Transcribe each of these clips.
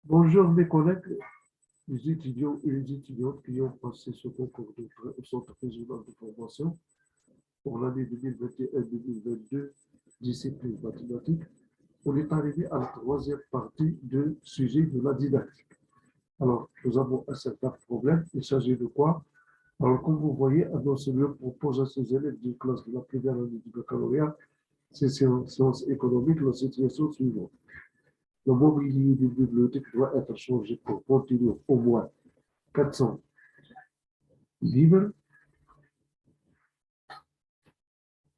Bonjour mes collègues, les étudiants et les étudiantes qui ont passé ce concours au Centre régional de formation pour l'année 2021-2022, discipline mathématiques. On est arrivé à la troisième partie du sujet de la didactique. Alors, nous avons un certain problème. Il s'agit de quoi? Alors, comme vous voyez, un enseignant propose à ses élèves d'une classe de la première année du baccalauréat, c'est sciences économiques, la situation suivante. Le mobilier des bibliothèques doit être changé pour contenir au moins 400 livres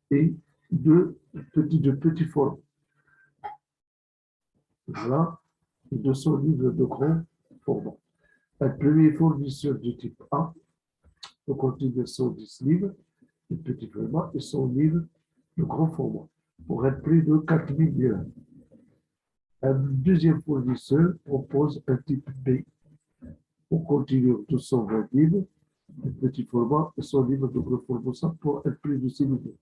et de petits formes. Voilà, 200 livres de grand format. Un premier fournisseur du type A peut contenir 110 livres de petit format et 100 livres de grand format pour un prix de 4000 livres. Un deuxième fournisseur propose un type B pour contenir 220 livres de petit format et 100 livres de grand format pour un prix de 6 000 livres.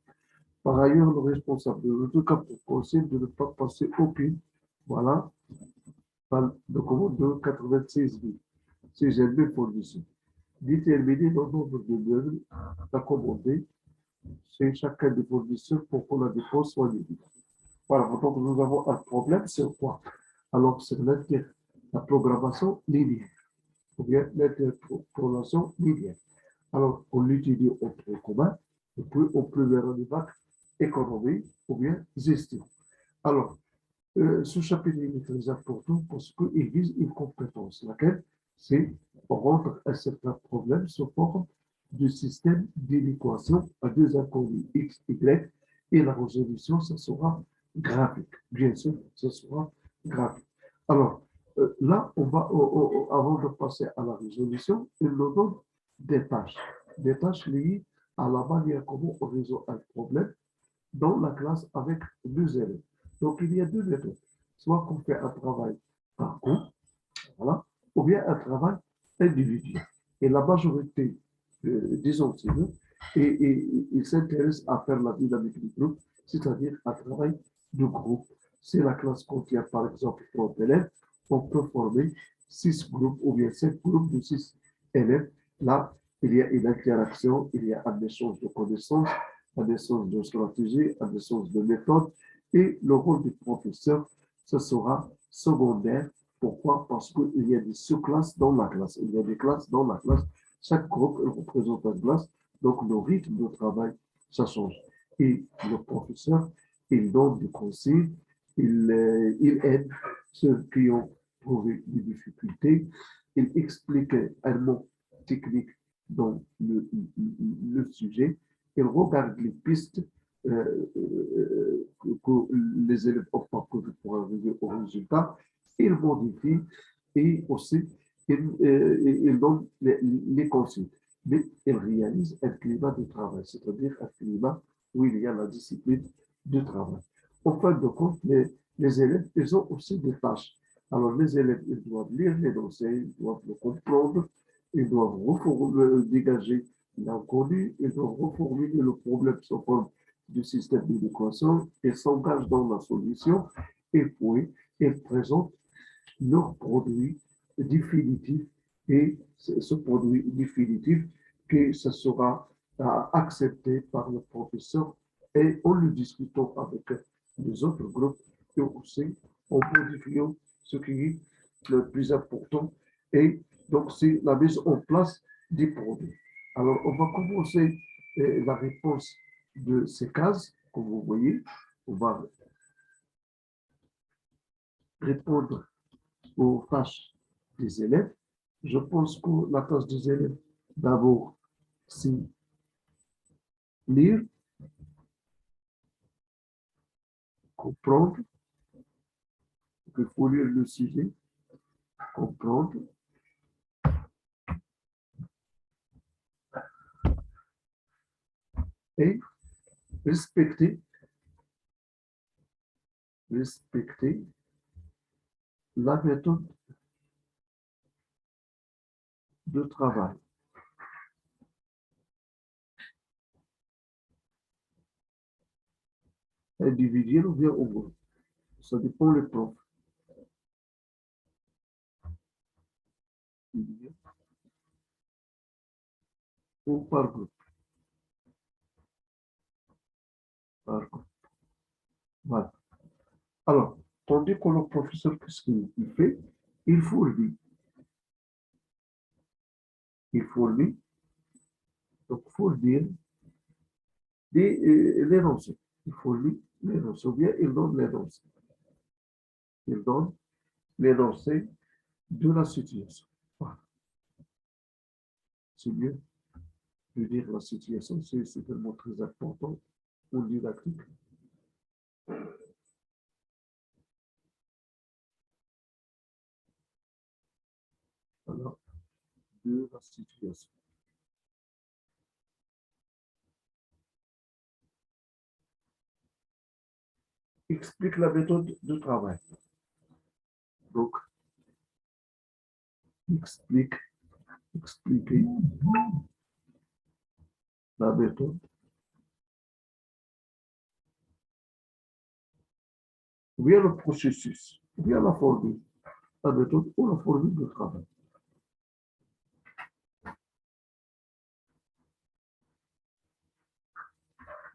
Par ailleurs, le responsable de l'autocapteur conseille de ne pas passer aucune, voilà, de commande de 96 000. C'est jamais fourni. Déterminer le nombre de meubles à commander chez chacun des fournisseurs pour que la dépense soit limitée. Voilà, donc nous avons un problème, c'est quoi? Alors, c'est la programmation linéaire, ou bien l'interpolation linéaire. Alors, on l'utilise au tronc commun, et puis on peut vers un bac économie ou bien gestion. Alors, ce chapitre est très important parce qu'il vise une compétence, laquelle c'est rendre un certain problème sous forme de système d'équation à deux inconnus x, y, et la résolution, ça sera graphique. Bien sûr, ça sera graphique. Alors, là, on va, avant de passer à la résolution, il nous donne des tâches liées à la manière comment on résout un problème dans la classe avec deux élèves. Donc, il y a deux méthodes. Soit qu'on fait un travail par groupe, voilà, ou bien un travail individuel. Et la majorité des enseignants, ils s'intéressent à faire la dynamique du groupe, c'est-à-dire un travail de groupe. Si la classe contient, par exemple, 30 élèves, on peut former 6 groupes ou bien 7 groupes de 6 élèves. Là, il y a une interaction, il y a un échange de connaissances, un échange de stratégie, un échange de méthode, et le rôle du professeur, ce sera secondaire. Pourquoi? Parce qu'il y a des sous-classes dans la classe. Il y a des classes dans la classe. Chaque groupe représente une classe. Donc, le rythme de travail, ça change. Et le professeur, il donne des conseils, il aide ceux qui ont trouvé des difficultés, il explique un mot technique dans le sujet, il regarde les pistes que les élèves ont parcouru pour arriver au résultat, il modifie et aussi il donne les consignes. Mais il réalise un climat de travail, c'est-à-dire un climat où il y a la discipline de travail. En fin de compte, les élèves, ils ont aussi des tâches. Alors, les élèves, ils doivent lire les dossiers, ils doivent le comprendre, ils doivent dégager l'inconnu, ils doivent reformuler le problème sous forme du système d'équation, ils s'engagent dans la solution et puis ils présentent leur produit définitif et ce produit définitif que ce sera accepté par le professeur et en le discutant avec les autres groupes et aussi en modifiant ce qui est le plus important et donc c'est la mise en place des produits. Alors on va commencer la réponse de ces cases, comme vous voyez, on va répondre aux tâches des élèves. Je pense que la tâche des élèves, d'abord, c'est lire, comprendre, il faut lire le sujet, comprendre, et respecter, respecter la méthode de travail. Individuel ou bien au groupe. Ça dépend le prof. ou par groupe. Par groupe. Voilà. Alors, tandis que le professeur, qu'est-ce qu'il fait? Il fournit. Il fournit. Donc, fournir l'énoncé. Il fournit l'énoncé. Ou bien il donne l'énoncé. Il donne l'énoncé de la situation. Voilà. C'est mieux de dire la situation. C'est vraiment très important pour le didactique. Voilà. De la situation. Explique la méthode de travail. Donc, expliquer la méthode, ou bien le processus, ou bien la formule, la méthode ou la formule de travail.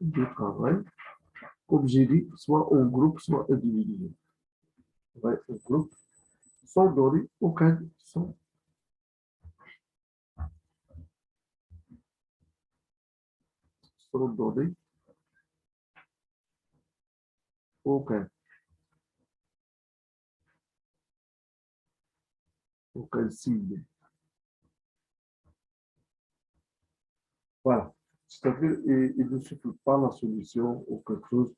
De travail, comme j'ai dit, soit en groupe, soit individuel. Ouais, en groupe, sans donner aucun son. Sans donner aucun signe. Voilà. C'est-à-dire, il ne suffit pas la solution ou quelque chose,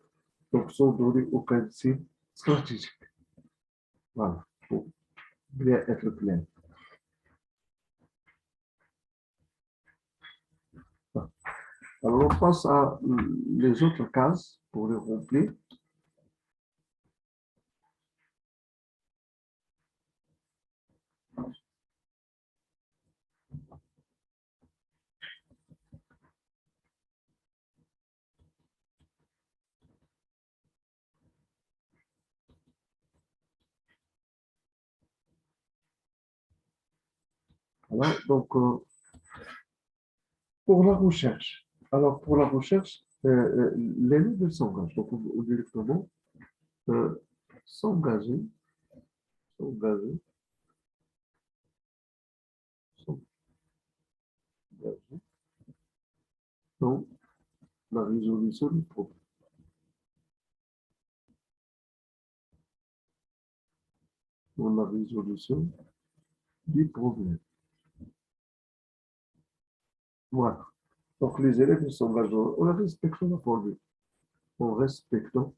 donc sans donner aucun signe stratégique. Voilà, pour bien être clair. Voilà. Alors, on passe à les autres cases pour les remplir. Voilà, donc, pour la recherche. Alors, pour la recherche, l'élève s'engage. Donc, directement, euh, s'engager, s'engager, s'engager dans la résolution du problème. Dans la résolution du problème. Voilà. Donc, les élèves s'engagent en respectant la formule, en respectant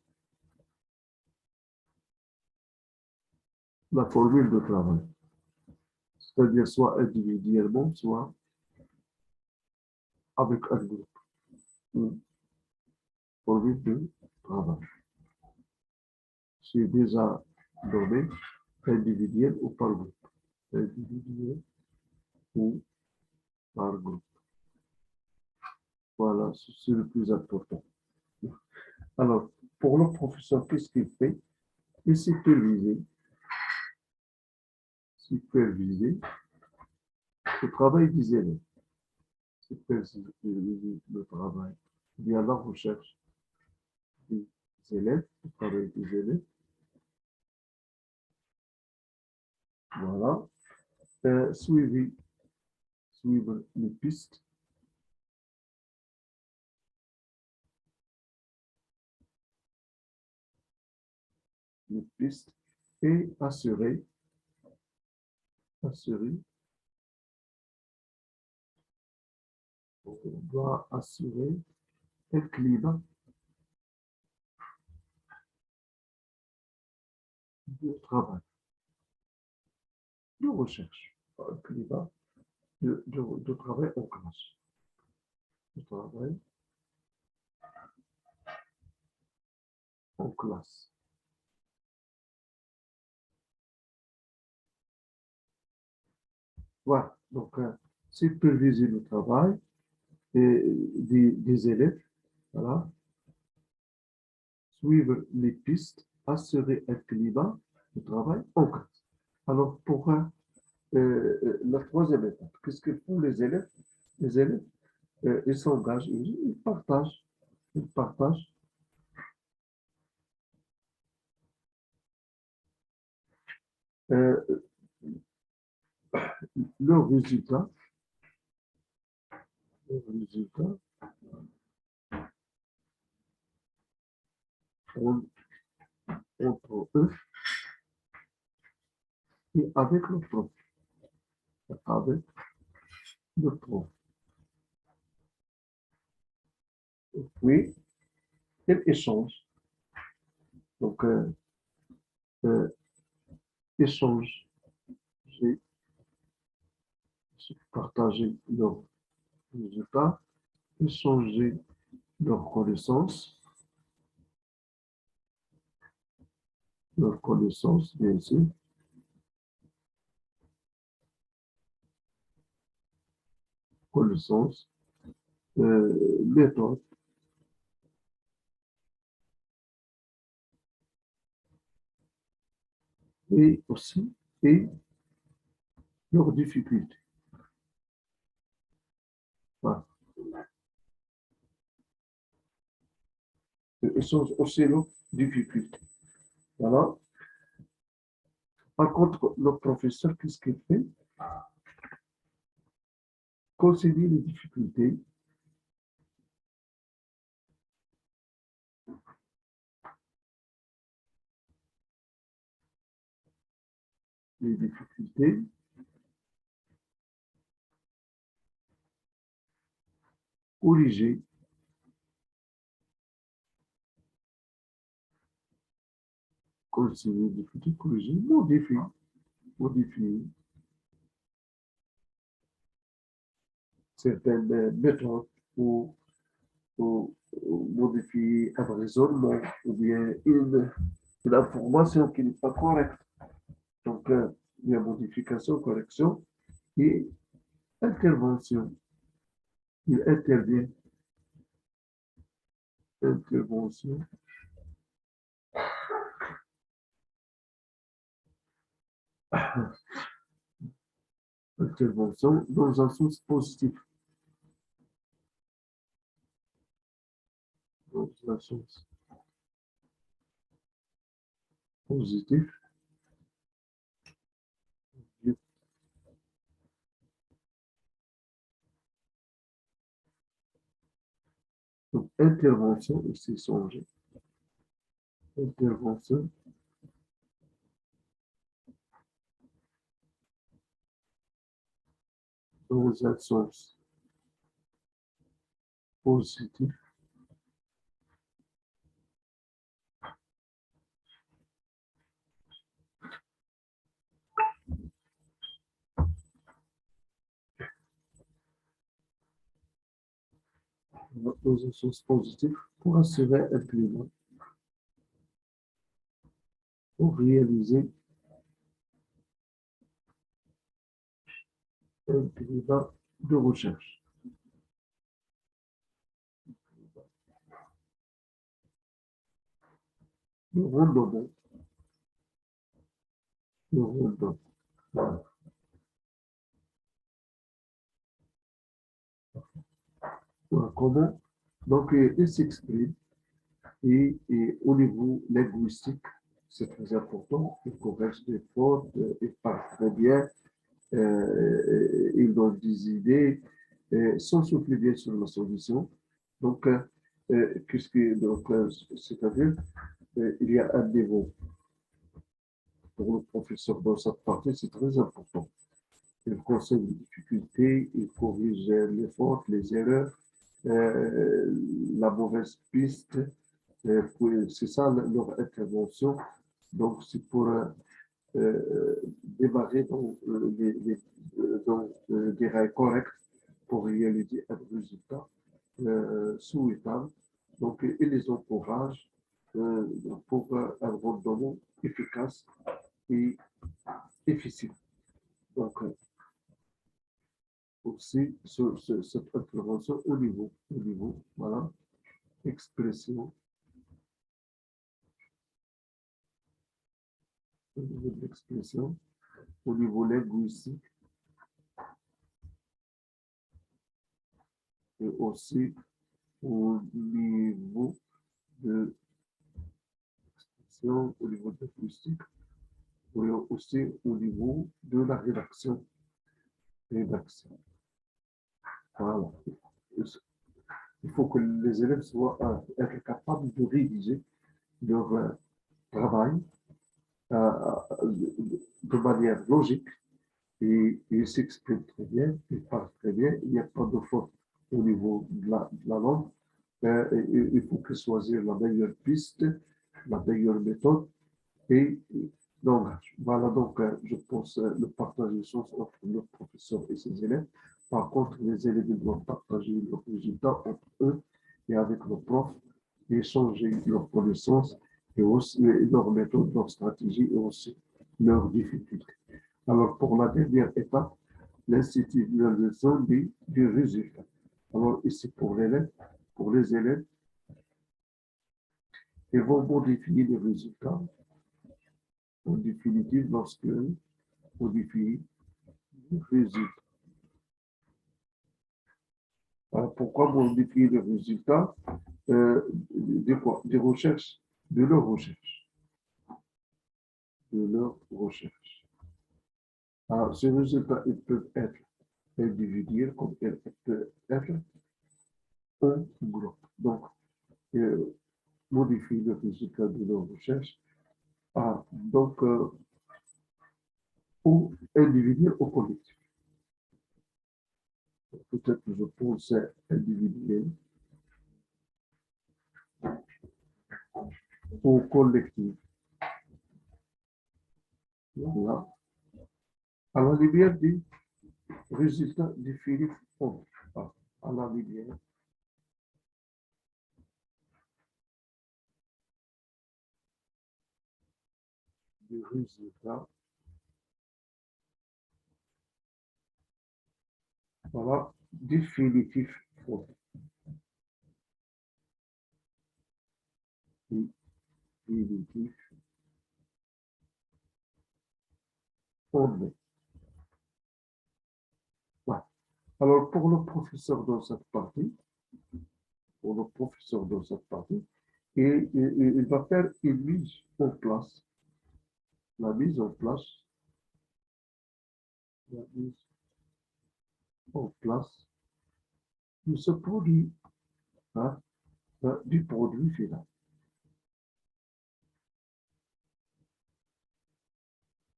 la formule de travail. C'est-à-dire soit individuellement, soit avec un groupe. Une formule de travail. C'est déjà donné individuel ou par groupe. Individuel ou par groupe. Voilà, c'est le plus important. Alors, pour le professeur, qu'est-ce qu'il fait? Il superviser le travail des élèves. Superviser le travail via la recherche des élèves, le travail des élèves. Voilà. Suivre les pistes. Les pistes et assurer on doit assurer un climat de travail, de recherche, un climat de travail en classe, de travail en classe. Voilà, donc superviser le travail des élèves, voilà, suivre les pistes, assurer un climat de travail en classe. Alors, pour la troisième étape, qu'est-ce que font les élèves? Les élèves Ils s'engagent, ils partagent euh, leurs résultats, leurs résultats en- entre eux et avec le prof. Avec le prof. Oui, ils échangent. Donc, euh, échanger, partager leurs résultats, échanger leurs connaissances, bien sûr, connaissances, méthodes et aussi et leurs difficultés. Voilà. Échange aussi leurs difficultés. Voilà. Par contre, le professeur, qu'est-ce qu'il fait? Conseiller les difficultés, corriger, conseiller les difficultés, corriger, modifier certaines méthodes ou, ou modifier un raisonnement ou bien une information qui n'est pas correcte. Donc, il y a modification, correction et intervention. Il intervient, intervention, intervention dans un sens positif. Dans un sens positif. Donc, intervention, ici, songer. Intervention dans un sens positif. Dans un sens positif pour assurer un climat, pour réaliser un climat de recherche. Le rendement, le rendement. Voilà. Voilà. Comment? Donc, il s'exprime et au niveau linguistique, c'est très important. Il corrige des fautes, il parle très bien, il donne des idées, sans souffler bien sur la solution. Donc, c'est-à-dire, il y a un niveau pour le professeur dans cette partie, c'est très important. Il conseille les difficultés, il corrige les fautes, les erreurs, la mauvaise piste. C'est ça leur intervention. Donc, c'est pour démarrer dans des rails corrects pour réaliser un résultat souhaitable. Donc, il les encourage pour un rendement efficace et efficient. Donc, aussi, cette intervention au niveau, voilà, expression, au niveau de l'expression, au niveau linguistique et aussi au niveau de au niveau de l'acoustique, et aussi au niveau de la rédaction. Voilà. Il faut que les élèves soient être capables de rédiger leur travail de manière logique et ils s'expriment très bien, ils parlent très bien, il n'y a pas de faute au niveau de la langue. Il faut qu'ils choisissent la meilleure piste, la meilleure méthode et langage. Voilà donc, je pense, le partage des choses entre le professeur et ses élèves. Par contre, les élèves doivent partager leurs résultats entre eux et avec le prof, échanger leurs connaissances et aussi leurs méthodes, leurs stratégies et aussi leurs difficultés. Alors, pour la dernière étape, l'institutionnalisation du résultat. Alors, ici, pour les élèves, ils vont modifier les résultats en définitive lorsque on définit le résultat. Alors, pourquoi modifier le résultat des recherches, de leurs recherches, Alors, ces résultats, ils peuvent être individuels comme ils peuvent être en groupe. Donc, modifier le résultat de leurs recherches. Donc, ou individuel ou collectif. Peut-être que je pense individuel ou collectif. Voilà. À la lumière du résultat de Philippe Fond. À la lumière du résultat. Voilà, définitif Fond. Définitif Fond. Ouais. Alors, pour le professeur dans cette partie, il va faire une mise en place. La mise en place de ce produit, hein, du produit final.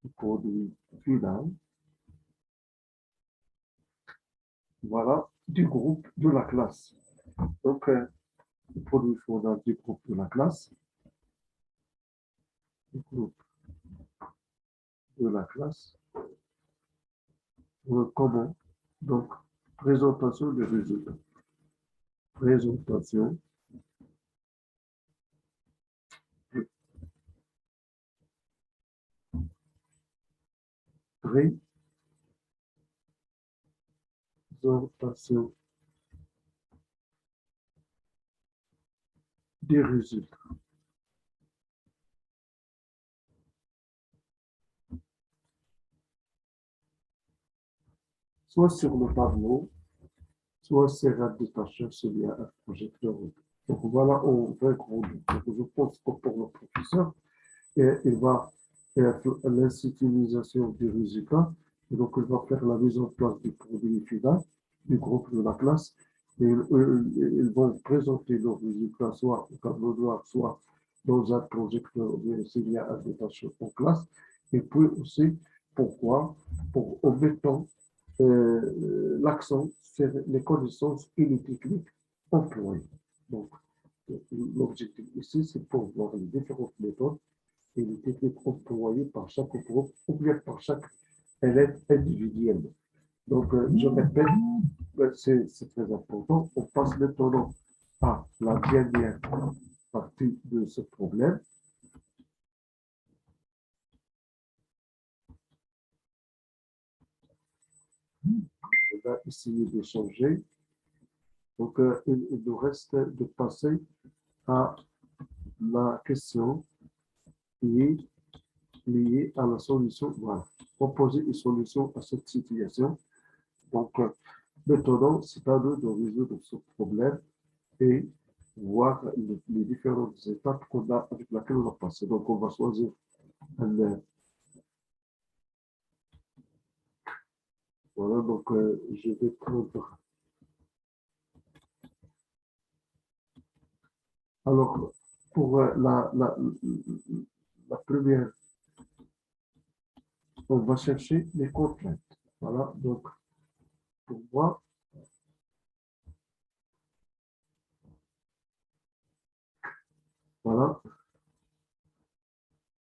Du produit final, voilà, du groupe de la classe. Donc, le produit final du groupe de la classe, du groupe de la classe, comment? Donc, présentation des résultats. Présentation présentation des résultats. Soit sur le tableau, soit sur un détacheur s'il y a un projecteur. Donc voilà, on va grandir. Donc, je pense que pour le professeur, il va faire l'institutionnalisation du résultat. Et donc, il va faire la mise en place du produit final, du groupe de la classe. Et ils vont présenter leurs résultats soit au tableau noir, soit dans un projecteur, ou bien s'il y a un détacheur en classe. Et puis aussi, pourquoi? En mettant l'accent sur les connaissances et les techniques employées. Donc, l'objectif ici, c'est pour voir les différentes méthodes et les techniques employées par chaque groupe ou bien par chaque élève individuellement. Donc, je répète, c'est très important. On passe maintenant à la dernière partie de ce problème. On va essayer d'échanger. Donc, il nous reste de passer à la question qui est liée à la solution. Voilà. Proposer une solution à cette situation. Donc, Maintenant, c'est à nous de résoudre ce problème et voir les différentes étapes qu'on a avec laquelle on a passé. Donc, on va choisir un. Voilà, donc je vais prendre. Alors, pour la première, on va chercher les contraintes. Voilà, donc pour moi, voilà,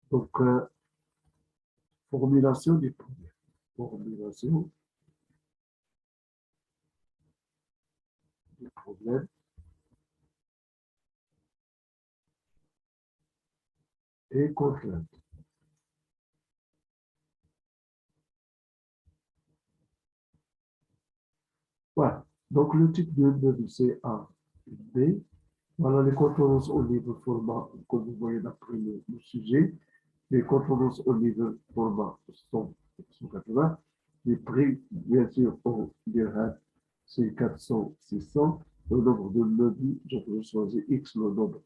donc formulation du problème. Formulation du problème et contraintes. Voilà, donc le type de meuble, c'est A, B. Voilà les contenances au niveau format, comme vous voyez d'après le sujet. Les contenances au niveau format sont 180. Les prix, bien sûr, au dirham, c'est 400, 600. Le nombre de meubles, je peux choisir X, le nombre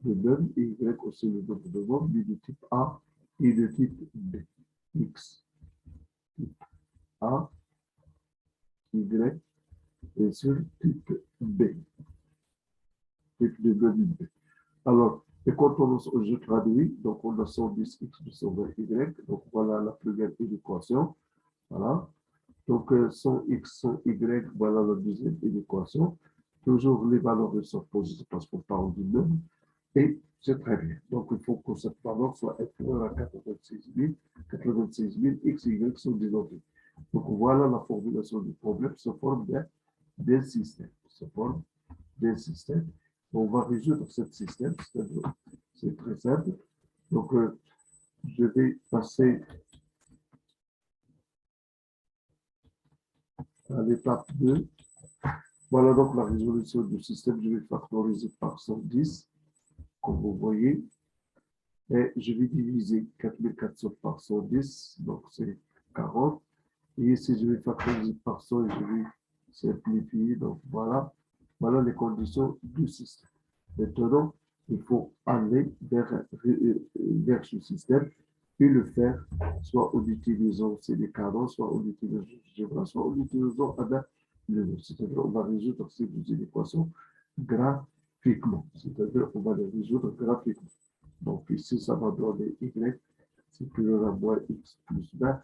de meubles, et Y aussi le nombre de meubles, de type A et de type B. X, type A, Y, et sur type B, type de meuble B. Alors, et quand je traduis, donc on a 110x plus 120y, donc voilà la première équation. Voilà. Donc 100x, 100y, voilà la deuxième équation. Toujours les valeurs ne sont posées parce qu'on parle du nombre. Et c'est très bien. Donc il faut que cette valeur soit inférieure à 96 000 x, y sont dénotés. Donc voilà la formulation du problème sous forme d'un système. Sous forme d'un système. On va résoudre ce système, c'est très simple. Donc, je vais passer à l'étape 2. Voilà donc la résolution du système. Je vais factoriser par 110, comme vous voyez. Et je vais diviser 4400 par 110, donc c'est 40. Et ici, je vais factoriser par 100 et je vais simplifier. Donc, voilà. Voilà les conditions du système. Maintenant, il faut aller vers ce système et le faire soit en utilisant ces canons, soit en utilisant GeoGebra, soit en utilisant le c'est-à-dire on va résoudre ces deux équations graphiquement. C'est-à-dire on va les résoudre graphiquement. Donc ici, ça va donner y supérieur à moins x plus 20.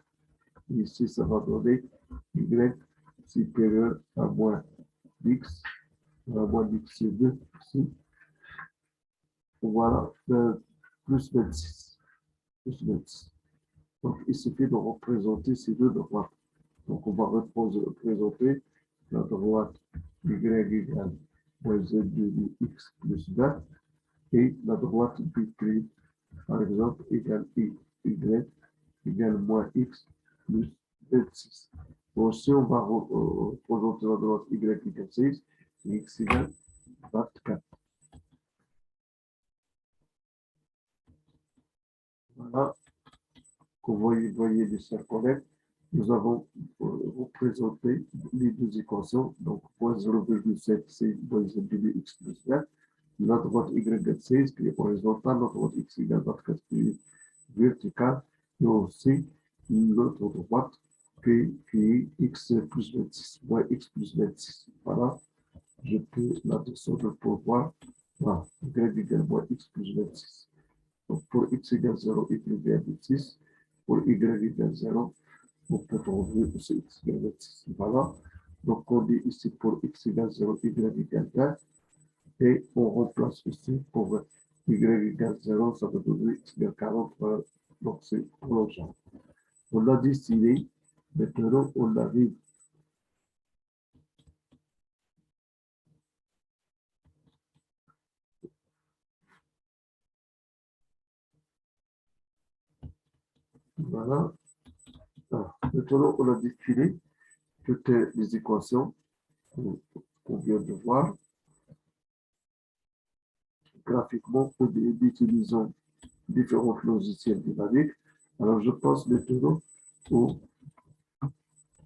Ici, ça va donner y supérieur à moins x, à moins x 2 ici. Voilà, plus 26. Plus 26. Donc, il suffit de représenter ces deux droites. Donc, on va représenter la droite y égale moins z de x plus 20 et la droite b', par exemple, égale y égale moins x plus 26. Bon, si on va représenter la droite y égale 6, x égale 24. Voilà. Vous voyez les circonètes, nous avons représenté les deux équations. Donc, moins 0,7, c'est moins x plus 20. La droite y égale 16, qui est horizontale, la droite x égale 24, qui est verticale, et aussi l'autre droite, qui est x plus 26, moins x plus 26. Voilà, je peux la descendre pour voir. Voilà, y égale moins x plus 26. Donc, pour x égale 0, y égale 26. Pour y égale 0, on peut trouver aussi x égale 26. Voilà. Donc, on dit ici pour x égale 0, y égale 20. Et on remplace ici pour y égale 0, ça veut donner x égale 40. Donc, c'est prolongeant. On l'a dessiné. Maintenant, on arrive. Voilà. Maintenant, on a défilé toutes les équations qu'on vient de voir. Graphiquement, en utilisant différents logiciels dynamiques. Alors, je passe maintenant au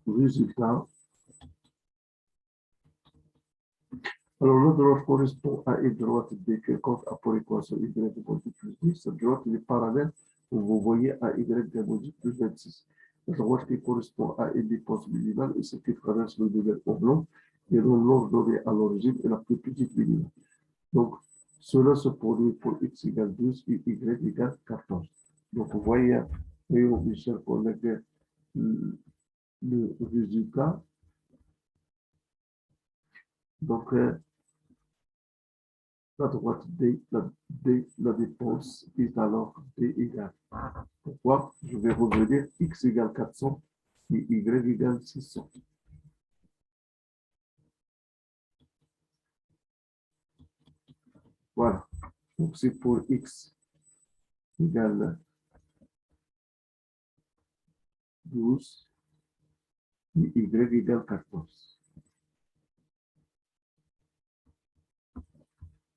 résultat Alors, la droite correspond à une droite D quelconque à pour l'équation y égale plus 10. Cette droite est parallèle, où vous voyez à y égale plus 26. La droite qui correspond à une dépense minimale est celle qui traverse le domaine oblong et dont l'angle donné à l'origine est la plus petite minimale. Donc, cela se produit pour x égale 12 et y égale 14. Donc, vous voyez, mes chers collègues, le résultat. Donc, la droite D, la dépense est alors D égale. Pourquoi? Je vais revenir x égale 400 et y égale 600. Voilà. Donc, c'est pour x égale 12 et y égale 14.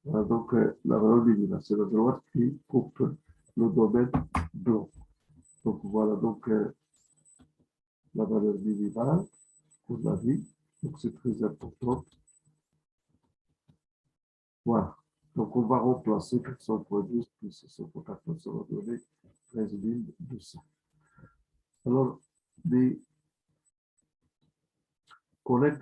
Voilà, donc, la valeur minimale, c'est la droite qui coupe le domaine blanc. Donc, voilà donc la valeur minimale pour la vie. Donc, c'est très important. Voilà. Donc, on va remplacer 400.12 plus 614, ça va donner 13 200. Alors, les collègues,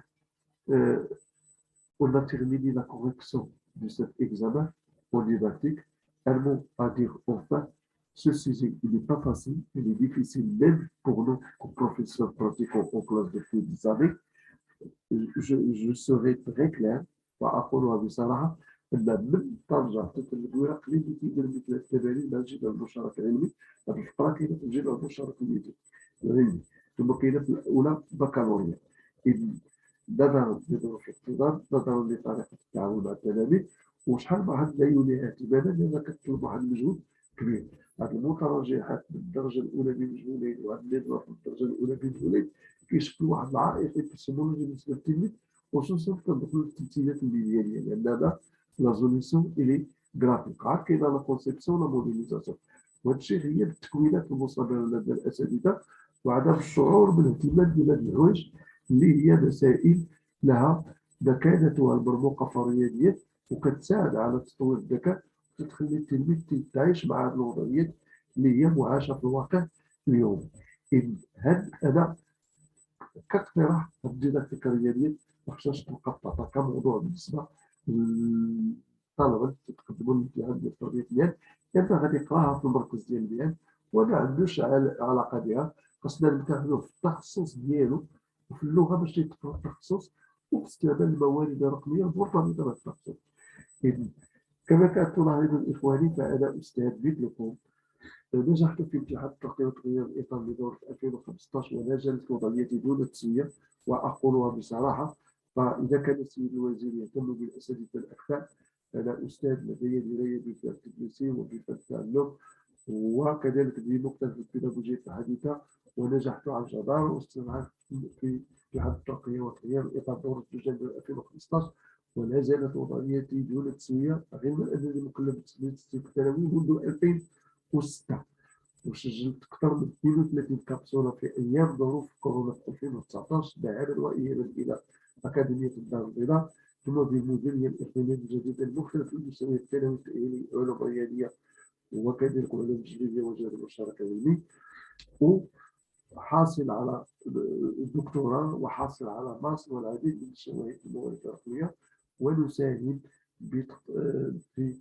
on a terminé la correction de cet examen en didactique. Un mot à dire enfin, ce sujet, il n'est pas facile, il est difficile même pour nous, comme professeurs pratiquants en classe depuis des années. Je serai très clair وأقولها بصراحة أن من ترجع تتلقى ورق اللي تيدير مثل التمارين مع الجبل المشاركة العلمي هذه الفقرة كاينة في الجبل المشاركة العلمي ثم كاينة في الأولى بكالوريا نظرا لظروف الاقتضاب نظرا لطريقة التعامل مع التلاميذ وشحال ما عندنا يولي اهتماما لأنها كتطلب واحد المجهود كبير. هذه المتراجعات من الدرجة الأولى بمجهولين وهذه النظرة من الدرجة الأولى بمجهولين كيشكلوا واحد العائق كيسموه بالنسبة للتلميذ خصوصا كندخلوا في التمثيلات الميديانية لأن هذا لا زوليسيون إلي غرافيك عاد كاينة لا كونسيبسيون لا موديليزاسيون وهذا الشيء هي التكوينات المصادرة لدى الأساتذة وعدم الشعور بالاهتمام بهذه الحوايج اللي هي مسائل لها مكانتها المرموقة في الرياضيات وكتساعد على تطوير الذكاء وتخلي التلميذ يتعايش مع هذه الوضعيات اللي هي معاشة في الواقع اليومي. إذن هذا أنا كاقتراح الديداكتيك الرياضيات ما خصهاش تبقى تعطى كموضوع بالنسبة للطلبة اللي تقدموا الامتحان ديال التربية ديال إما غادي يقراها في المركز ديال البيان وما عندوش علاقة بها خاصنا نمتحنوه في التخصص ديالو وفي اللغة باش يتقرا التخصص وفي استعمال الموارد الرقمية المرتبطة بالتخصص. إذن كما كانت تلاحظون إخواني فأنا أستاذ دبلوم نجحت في امتحان الترقية والتغيير الإطار لدورة 2015 ولا زالت وضعيتي دون التسوية وأقولها بصراحة. فإذا كان السيد الوزير يهتم بالأساتذة الأكفاء أنا أستاذ لدي دراية بفن التدريسي وبفن التعلم وكذلك بمختلف البيداغوجيات الحديثة ونجحت عن جدارة واستمرت في امتحان الترقية والتغيير الإطار دورة دجنبر 2015 ولا زالت وضعيتي دون التسوية غير أنني مكلف بتسليم الثانوي منذ 2006 وسجلت أكثر من 32 كبسولة في أيام ظروف كورونا في 2019 داعما وإيابا إلى أكاديمية الدار البيضاء ثم بالمديرية الإقليمية الجديدة المختلفة في المستوى الثانوي التأهيلي علوم رياضية وكذلك علوم جبلية وجهاز المشاركة العلمي وحاصل على الدكتوراه وحاصل على ماستر والعديد من الشواهد الموارد الرقمية ونساهم في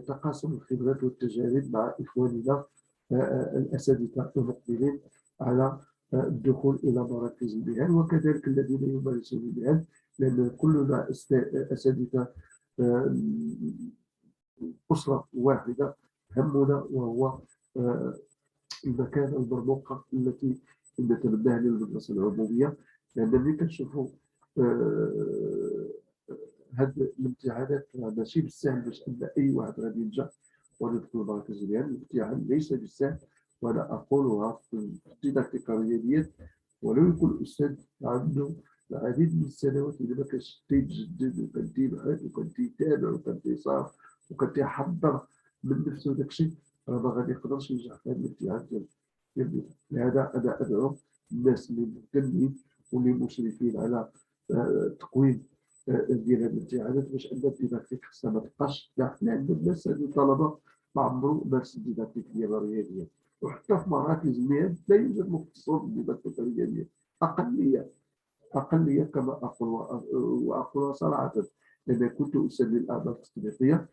تقاسم الخبرات والتجارب مع إخواننا الأساتذة المقبلين على الدخول إلى مراكز المهن وكذلك الذين يمارسون المهن لأن كلنا أساتذة أسرة واحدة همنا وهو المكانة المرموقة التي نتبناها للمدرسة العمومية لأن ملي كنشوفوا هاد الامتحانات ماشي بالسهل باش ان اي واحد غادي ينجح ويدخل مركز العلم الامتحان ليس بالسهل وانا اقولها في الديداكتيك الرياضيات ولو يكون الاستاذ عنده العديد من السنوات اللي ما كانش تيجدد وكان تيبحث وكان تيتابع وكان تيصار وكان تيحضر من نفسه داك الشيء راه ما غادي يقدرش ينجح في هذا الامتحان ديال لهذا انا ادعو الناس اللي مهتمين واللي مشرفين على تقويم ديال هاد الامتحانات باش ان الديداكتيك خصها ما تبقاش كاع حنا عندنا الناس هادو الطلبه ما عمرو مارس الديداكتيك ديال الرياضيات، وحتى في مراكز المهن لا يوجد مختصون بالديداكتيك الرياضيات، أقلية كما أقول، وأقول صراحة لأن كنت أسلم الأعمال التطبيقية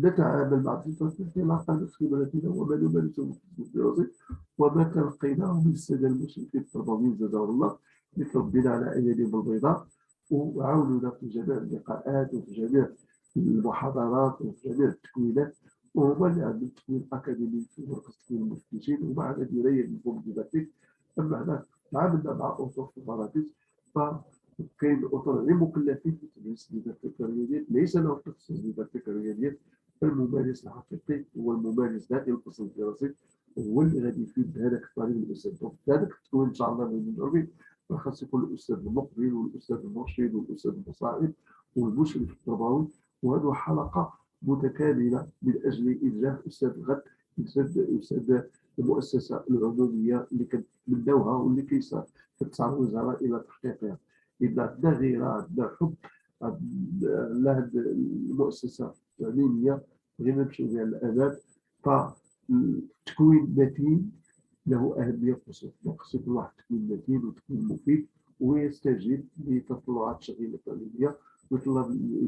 نتعامل مع الديداكتيك على خبرتنا وما نمارسه في الدراسة وما تلقيناه من السادة المشرفين التربويين جزاهم الله، يطلب بنا على أيديهم البيضاء وعاونونا في جميع اللقاءات وفي جميع المحاضرات وفي جميع التكوينات، وهما اللي عندهم تكوين أكاديمي في مركز تكوين المفتشين ومعنا ديريا من الديداكتيك. أما حنا تعاملنا مع أطر في المراكز فكاين الأطر غير مكلفين في تدريس الديداكتيك الرياضيات، ليس له تخصص الديداكتيك الرياضيات، الممارس الحقيقي هو الممارس داخل الفصل الدراسي، هو اللي غادي يفيد هذاك الطالب الاستاذ. دونك هذاك التكوين ان شاء الله غادي نجربي خاص يكون الاستاذ المقبل والاستاذ المرشد والاستاذ المصاحب والمشرف التربوي، وهذه حلقه متكامله من اجل انجاح استاذ الغد، استاذ المؤسسه العموميه اللي كنتمناوها واللي كتسعى الوزراء الى تحقيقها. اذا عندنا غيره، عندنا حب لهذه المؤسسه التعليميه غير نمشيو بها للامام، فتكوين متين له أهمية قصوى، خصو يكون واحد التكوين متين وتكوين مفيد ويستجيب لتطلعات الشغيلة التعليمية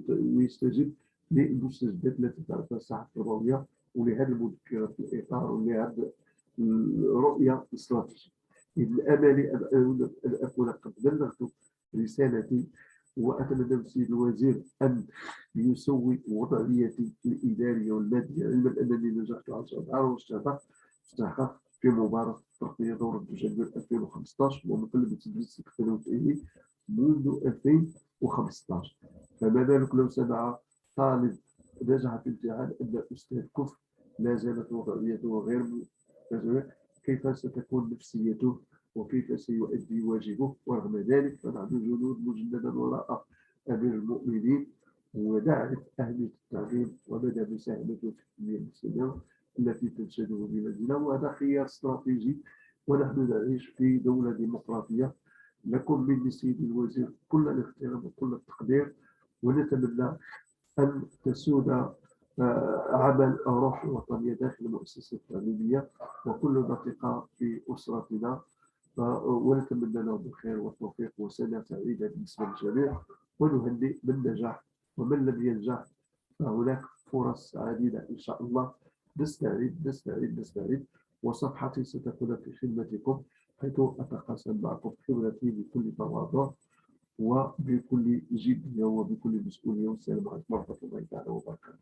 ويستجيب للمستجدات التي تعرفها الصحة التربوية ولهذه المذكرات في الإطار ولهذه الرؤية الاستراتيجية. الأمل أن أكون قد بلغت رسالتي، وأتمنى من السيد الوزير أن يسوي وضعيتي الإدارية والمادية، علما أنني نجحت على شهر واستحقاق في مباراة تغطية دورة جدول 2015 ومقلب التدريس التكنولوجي منذ 2015. فما بالك لو سمع طالب نجح في الامتحان أن أستاذ كفر لا زالت وضعيته غير متزوجة، كيف ستكون نفسيته وكيف سيؤدي واجبه؟ ورغم ذلك فنحن جنود مجندة وراء أمير المؤمنين ونعرف أهمية التعليم ومدى مساهمته في التنمية المستدامة التي تنشده بلادنا، وهذا خيار استراتيجي ونحن نعيش في دولة ديمقراطية. لكم مني سيدي الوزير كل الاحترام وكل التقدير، ونتمنى أن تسود عمل روح وطنية داخل المؤسسة التعليمية وكلنا ثقة في أسرتنا، ونتمنى لهم الخير والتوفيق وسنة سعيدة بالنسبة للجميع، ونهنئ من نجح ومن لم ينجح فهناك فرص عديدة إن شاء الله. نستعد وصفحتي ستكون في خدمتكم حيث أتقاسم معكم خبرتي بكل تواضع وبكل جدية وبكل مسؤولية. والسلام عليكم ورحمة الله تعالى وبركاته.